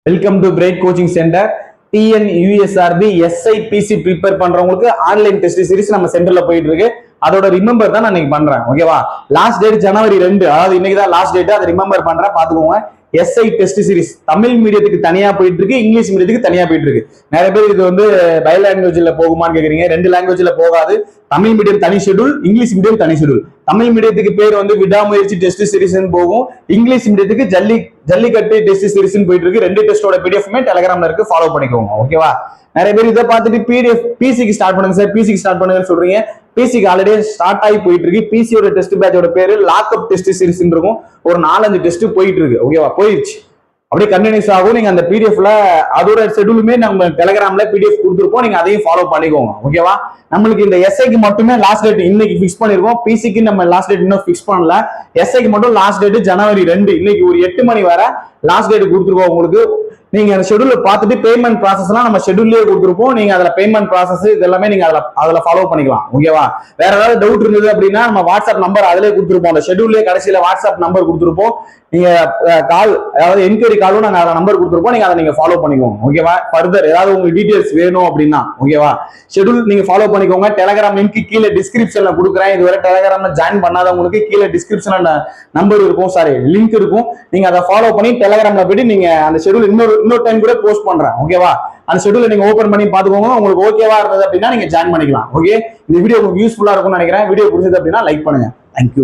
Welcome to Bright coaching centre. TNUSRB SIPC prepare பண்றவங்களுக்கு online test series நம்ம சென்டர்ல போயிட்டு இருக்கு. அதோட ரிமெம்பர் தான் நான் இன்னைக்கு பண்றேன். ஓகேவா? லாஸ்ட் டேட் ஜனவரி 2, அதாவது இன்னைக்கு தான் லாஸ்ட் டேட். அதை ரிமெம்பர் பண்றேன், பாத்துக்கோங்க. எஸ்ஐ டெஸ்ட் சீரிஸ் தமிழ் மீடியத்துக்கு தனியா போயிட்டு இருக்கு, இங்கிலீஷ் மீடியத்துக்கு தனியா போயிட்டு இருக்கு. நிறைய பேர் இது வந்து பை லாங்குவேஜ்ல போகுமான்னு கேக்குறீங்க. 2 லாங்குவேஜ்ல போகாது. தமிழ் மீடியம் தனி ஷெட்யூல், இங்கிலீஷ் மீடியம் தனி ஷெட்யூல். தமிழ் மீடியத்துக்கு பேர் வந்து விடாமுயற்சி டெஸ்ட் சீரிஸ் போகும். இங்கிலீஷ் மீடியத்துக்கு ஜல்லிக்கட்டு டெஸ்ட் சீரிஸ் போயிட்டு இருக்கு. 2 டெஸ்டோட பிடிஎஃப்மே டெலிகிராம்ல இருக்கு, ஃபாலோ பண்ணிக்கோங்க. ஓகேவா? நிறைய பேர் இதை பார்த்துட்டு பிடிஎஃப் பிசிக்கு ஸ்டார்ட் பண்ணுங்க சார், பிசிக்கு ஸ்டார்ட் பண்ணுங்கன்னு சொல்றீங்க. பிசிக்கு ஆல்ரெடி ஸ்டார்ட் ஆகி போயிட்டு இருக்கு. பிசியோட டெஸ்ட் பேட்சோட பேரு லாக்அப் டெஸ்ட் சீரிஸ் இருக்கும். ஒரு 4-5 டெஸ்ட் போயிட்டு இருக்கு. ஓகேவா? போயிடுச்சு, அப்படியே கண்டினியூஸ் ஆகும். நீங்க அந்த பிடிஎஃப்ல அதோட ஷெட்யூலுமே நம்ம டெலிகிராம்ல பிடிஎஃப் கொடுத்துருப்போம், நீங்க அதையும் ஃபாலோ பண்ணிக்கோங்க. ஓகேவா? நம்மளுக்கு இந்த எஸ்ஐக்கு மட்டுமே லாஸ்ட் டேட் இன்னைக்கு பிக்ஸ் பண்ணிருக்கோம். பிசிக்கு நம்ம லாஸ்ட் டேட் இன்னும் பிக்ஸ் பண்ணல. எஸ்ஐக்கு மட்டும் லாஸ்ட் டேட் ஜனவரி 2, இன்னைக்கு ஒரு 8 மணி வரை லாஸ்ட் டேட் கொடுத்துருக்கோம் உங்களுக்கு. நீங்க அந்த ஷெட்யூல பார்த்துட்டு பேமெண்ட் ப்ராசஸ் எல்லாம் நம்ம ஷெட்யூல்லே கொடுத்துருப்போம். நீங்க அதுல பேமெண்ட் ப்ராசஸ் இதெல்லாமே நீங்க அதுல ஃபாலோ பண்ணிக்கலாம். ஓகேவா? வேற ஏதாவது டவுட் இருந்தது அப்படின்னா நம்ம வாட்ஸ்அப் நம்பர் அதிலே கொடுத்துருப்போம். அந்த ஷெட்யூல்லே கடைசியில வாட்ஸ்அப் நம்பர் கொடுத்துருப்போம். நீங்க கால், அதாவது என்கொயரி காலும் நாங்க அதை நம்பர் கொடுத்துருப்போம். நீங்க அதை நீங்க ஃபாலோ பண்ணிக்கோங்க. ஓகேவா? ஃபர்தர் ஏதாவது உங்களுக்கு டீடைல்ஸ் வேணும் அப்படின்னா, ஓகேவா, ஷெட்யூல் நீங்க ஃபாலோ பண்ணிக்கோங்க. டெலிகிராம் லிங்க் கீழே டிஸ்கிரிப்ஷன்ல கொடுக்குறேன். இதுவரை டெலிகிராம்ல ஜாயின் பண்ணாதவங்களுக்கு கீழே டிஸ்கிரிப்ஷன்ல நம்பர் இருக்கும், சாரி லிங்க் இருக்கும். நீங்க அதை ஃபாலோ பண்ணி டெலிகிராம்ல போயிட்டு நீங்க அந்த ஷெட்யூல் இன்னொரு டைம் கூட போஸ்ட் பண்றேன். ஓகேவா? அந்த ஷெட்யூலை நீங்க ஓபன் பண்ணி பாத்துக்கோங்க. உங்களுக்கு ஓகேவா இருந்தது அப்படின்னா நீங்க ஜாயின் பண்ணிக்கலாம். ஓகே, இந்த வீடியோ உங்களுக்கு யூஸ்ஃபுல்லா இருக்கும்னு நினைக்கிறேன். வீடியோ பிடிச்சது அப்படின்னா லைக் பண்ணுங்க. தேங்க்யூ.